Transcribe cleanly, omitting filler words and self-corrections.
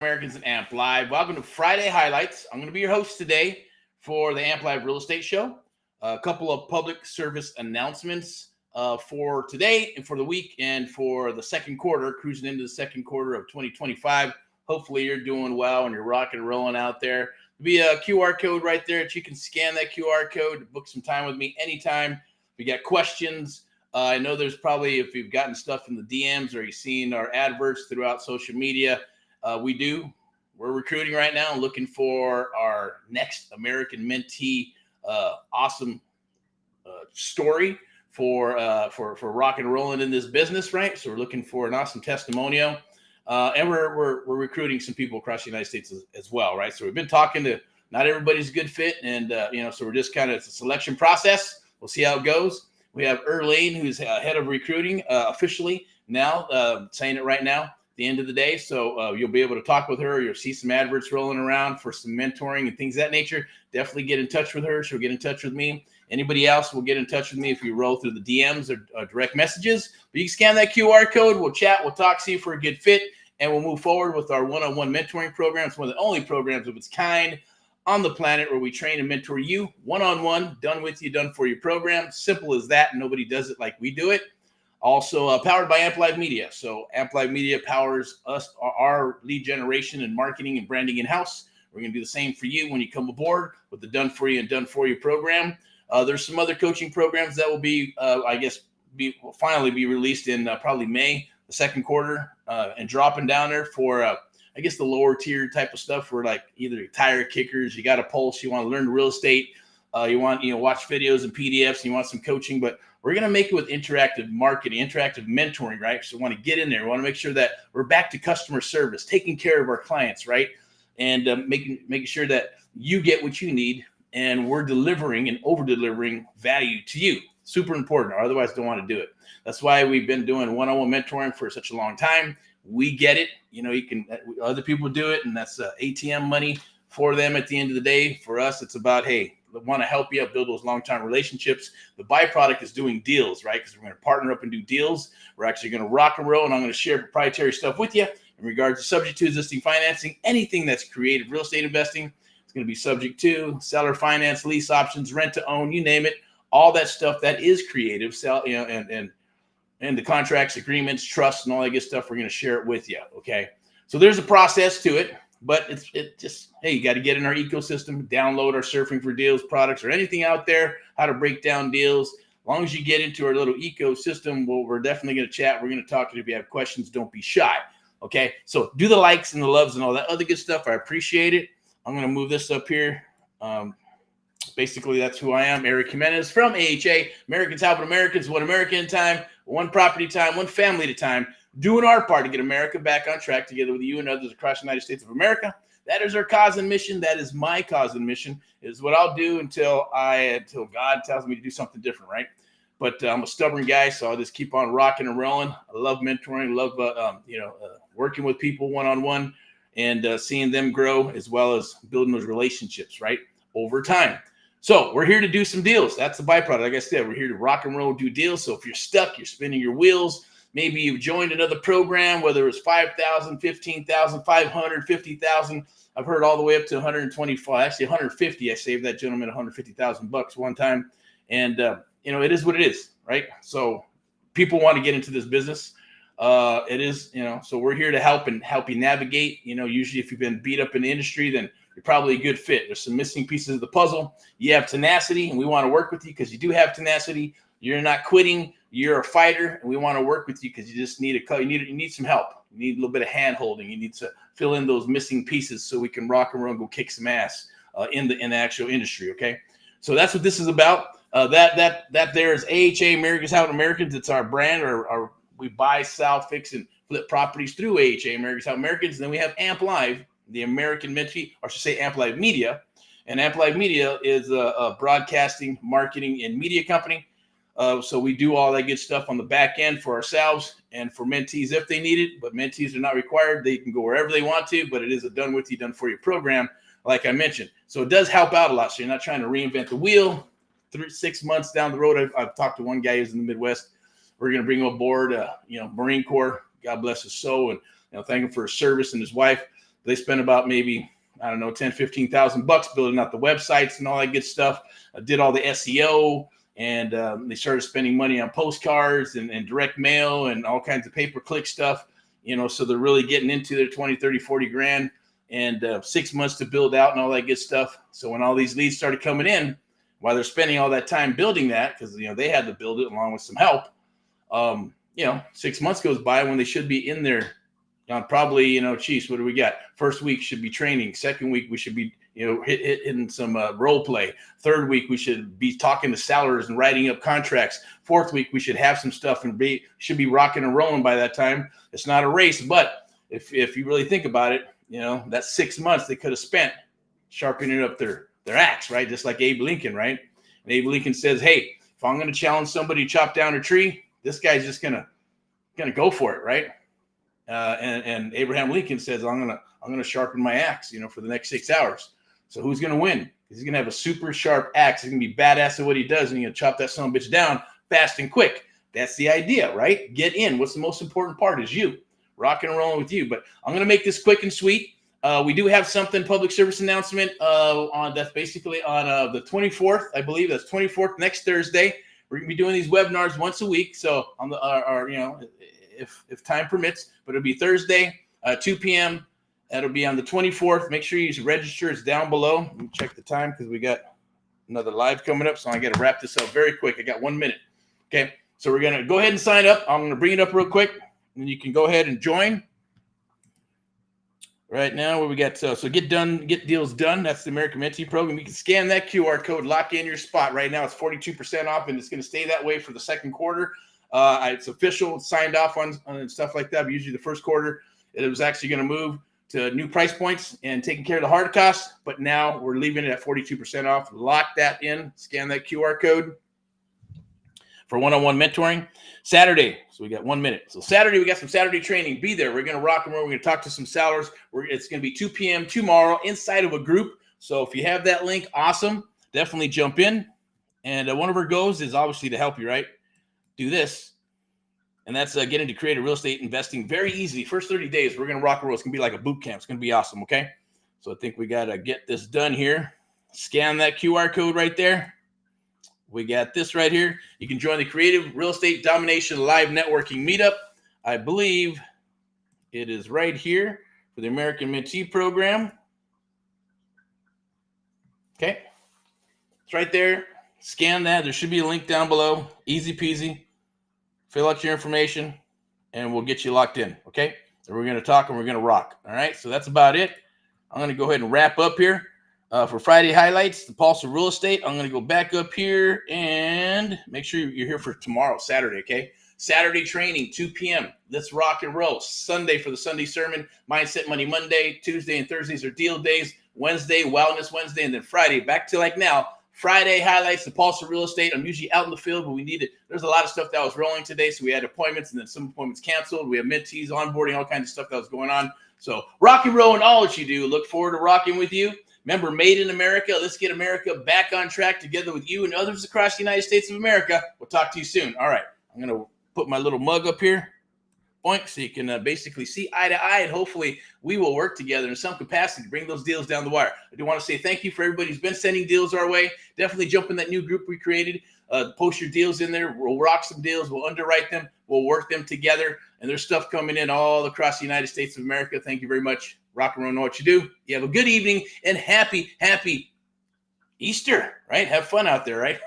Americans and AMP Live. Welcome to Friday Highlights. I'm going to be your host today for the AMP Live Real Estate Show. A couple of public service announcements for today and for the week and for the second quarter, cruising into the second quarter of 2025. Hopefully you're doing well and you're rocking and rolling out there. There'll be a QR code right there that you can scan that QR code to book some time with me anytime. If you got questions, I know there's probably, if you've gotten stuff in the DMs or you've seen our adverts throughout social media, we're recruiting right now and looking for our next American mentee, awesome story for rock and rolling in this business, right? So we're looking for an awesome testimonial, and we're recruiting some people across the United States as well, right? So we've been talking to, not everybody's a good fit, and so we're just it's a selection process. We'll see how it goes. We have Erlane, who's head of recruiting officially now, saying it right now. The end of the day, so you'll be able to talk with her. You'll see some adverts rolling around for some mentoring and things of that nature. Definitely get in touch with her. She'll get in touch with me. Anybody else will get in touch with me if you roll through the DMs or direct messages. But you can scan that QR code. We'll chat. We'll talk, see if we're a good fit, and we'll move forward with our one-on-one mentoring program. It's one of the only programs of its kind on the planet where we train and mentor you one-on-one, done with you, done for you program. Simple as that. Nobody does it like we do it. Also powered by AMP Live Media. So AMP Live Media powers us, our lead generation and marketing and branding in-house. We're going to do the same for you when you come aboard with the Done For You and Done For You program. There's some other coaching programs that will be, will finally be released in probably May, the second quarter, and dropping down there for, the lower tier type of stuff for like either tire kickers, you got a pulse, you want to learn real estate, you want, watch videos and PDFs, and you want some coaching, but we're going to make it with interactive marketing, interactive mentoring, right? So we want to get in there. We want to make sure that we're back to customer service, taking care of our clients, right? And making sure that you get what you need and we're delivering and over-delivering value to you. Super important, or otherwise don't want to do it. That's why we've been doing one-on-one mentoring for such a long time. We get it. Other people do it, and that's ATM money for them at the end of the day. For us, it's about, hey, want to help you build those long-term relationships. The byproduct is doing deals, right? Because we're going to partner up and do deals. We're actually going to rock and roll, and I'm going to share proprietary stuff with you in regards to subject to existing financing. Anything that's creative real estate investing is going to be subject to seller finance, lease options, rent to own, you name it. All that stuff that is creative, and the contracts, agreements, trusts, and all that good stuff. We're going to share it with you. Okay, so there's a process to it. But it just, hey, you got to get in our ecosystem, download our Surfing for Deals products or anything out there, how to break down deals. As long as you get into our little ecosystem, well, we're definitely going to chat. We're going to talk to you. If you have questions, don't be shy. Okay, so do the likes and the loves and all that other good stuff. I appreciate it. I'm going to move this up here. Basically, that's who I am, Eric Jimenez from AHA, Americans Helping Americans, one American at a time, one property at a time, one family at a time. Doing our part to get America back on track together with you and others across the United States of America. That is our cause and mission. That is my cause and mission. Is what I'll do until God tells me to do something different, right? But I'm a stubborn guy, so I'll just keep on rocking and rolling. I love mentoring, love working with people one-on-one and seeing them grow, as well as building those relationships, right, over time. So we're here to do some deals. That's the byproduct. Like I said, we're here to rock and roll, do deals. So if you're stuck, you're spinning your wheels. Maybe you've joined another program, whether it's 5,000, 15,000, 500, 50,000. I've heard all the way up to 125, actually 150. I saved that gentleman $150,000 one time. And, it is what it is, right? So people want to get into this business. It is, so we're here to help you navigate. Usually if you've been beat up in the industry, then you're probably a good fit. There's some missing pieces of the puzzle. You have tenacity, and we want to work with you because you do have tenacity. You're not quitting. You're a fighter, and we want to work with you because you just need you need some help. You need a little bit of hand holding. You need to fill in those missing pieces so we can rock and roll and go kick some ass in the actual industry. Okay, so that's what this is about. That there is AHA, Americans Helping Americans. It's our brand. Or we buy, sell, fix, and flip properties through AHA, Americans Helping Americans. And then we have AMP Live, the American mentee, or I should say AMP Live Media. And AMP Live Media is a broadcasting, marketing, and media company. So we do all that good stuff on the back end for ourselves and for mentees if they need it, but mentees are not required. They can go wherever they want to, but it is a done with you, done for you program, like I mentioned. So it does help out a lot. So you're not trying to reinvent the wheel. 6 months down the road, I've talked to one guy who's in the Midwest. We're going to bring him aboard, Marine Corps. God bless his soul, and thank him for his service and his wife. They spent about maybe, I don't know, 10, 15,000 bucks building out the websites and all that good stuff. Did all the SEO, and they started spending money on postcards and direct mail and all kinds of pay-per-click stuff, so they're really getting into their 20, 30, 40 grand and 6 months to build out and all that good stuff. So when all these leads started coming in, while they're spending all that time building that, because, they had to build it along with some help, 6 months goes by when they should be in there. Probably, geez, what do we got? First week should be training. Second week, we should be, hitting some role play. Third week, we should be talking to sellers and writing up contracts. Fourth week, we should have some stuff and should be rocking and rolling by that time. It's not a race, but if you really think about it, that 6 months they could have spent sharpening up their axe, right? Just like Abe Lincoln, right? And Abe Lincoln says, hey, if I'm going to challenge somebody to chop down a tree, this guy's just gonna go for it, right? And Abraham Lincoln says, I'm gonna sharpen my axe, for the next 6 hours. So who's gonna win? He's gonna have a super sharp axe. He's gonna be badass at what he does, and he's gonna chop that son of a bitch down fast and quick. That's the idea, right? Get in. What's the most important part is you, rocking and rolling with you. But I'm gonna make this quick and sweet. We do have something, public service announcement that's basically on the 24th, I believe. That's 24th, next Thursday. We're gonna be doing these webinars once a week. So on the if time permits, but it'll be Thursday, 2 p.m. That'll be on the 24th. Make sure you register. It's down below. Let me check the time because we got another live coming up. So I got to wrap this up very quick. I got 1 minute. Okay. So we're going to go ahead and sign up. I'm going to bring it up real quick, and you can go ahead and join. Right now, where we got so get deals done. That's the American Mentee program. You can scan that QR code, lock in your spot. Right now, it's 42% off, and it's going to stay that way for the second quarter. It's official, it's signed off on stuff like that. But usually the first quarter, it was actually going to move to new price points and taking care of the hard costs. But now we're leaving it at 42% off. Lock that in, scan that QR code for one-on-one mentoring. Saturday, so we got 1 minute. So Saturday, we got some Saturday training. Be there. We're going to rock and roll. We're going to talk to some sellers. It's going to be 2 p.m. tomorrow inside of a group. So if you have that link, awesome. Definitely jump in. And one of our goals is obviously to help you, right? Do this, and that's getting to create a real estate investing very easy. First 30 days, we're going to rock and roll. It's going to be like a boot camp. It's going to be awesome, okay? So I think we got to get this done here. Scan that QR code right there. We got this right here. You can join the Creative Real Estate Domination Live Networking Meetup. I believe it is right here for the American Mentee program. Okay. It's right there. Scan that. There should be a link down below. Easy peasy. Fill out your information, and we'll get you locked in, okay? So we're going to talk, and we're going to rock, all right? So that's about it. I'm going to go ahead and wrap up here for Friday highlights, the Pulse of Real Estate. I'm going to go back up here and make sure you're here for tomorrow, Saturday, okay? Saturday training, 2 p.m. Let's rock and roll. Sunday for the Sunday sermon, Mindset Money Monday. Tuesday and Thursdays are deal days. Wednesday, Wellness Wednesday, and then Friday, back to like now, Friday highlights, the Pulse of Real Estate. I'm usually out in the field, but we needed, there's a lot of stuff that was rolling today. So we had appointments, and then some appointments canceled. We have mentees, onboarding, all kinds of stuff that was going on. So rock and roll in all that you do. Look forward to rocking with you. Remember, Made in America. Let's get America back on track together with you and others across the United States of America. We'll talk to you soon. All right. I'm going to put my little mug up here. Boink, so you can basically see eye to eye, and hopefully we will work together in some capacity to bring those deals down the wire. I do want to say thank you for everybody who's been sending deals our way. Definitely jump in that new group we created. Post your deals in there. We'll rock some deals. We'll underwrite them. We'll work them together. And there's stuff coming in all across the United States of America. Thank you very much. Rock and roll, know what you do. You have a good evening and happy Easter, right? Have fun out there, right?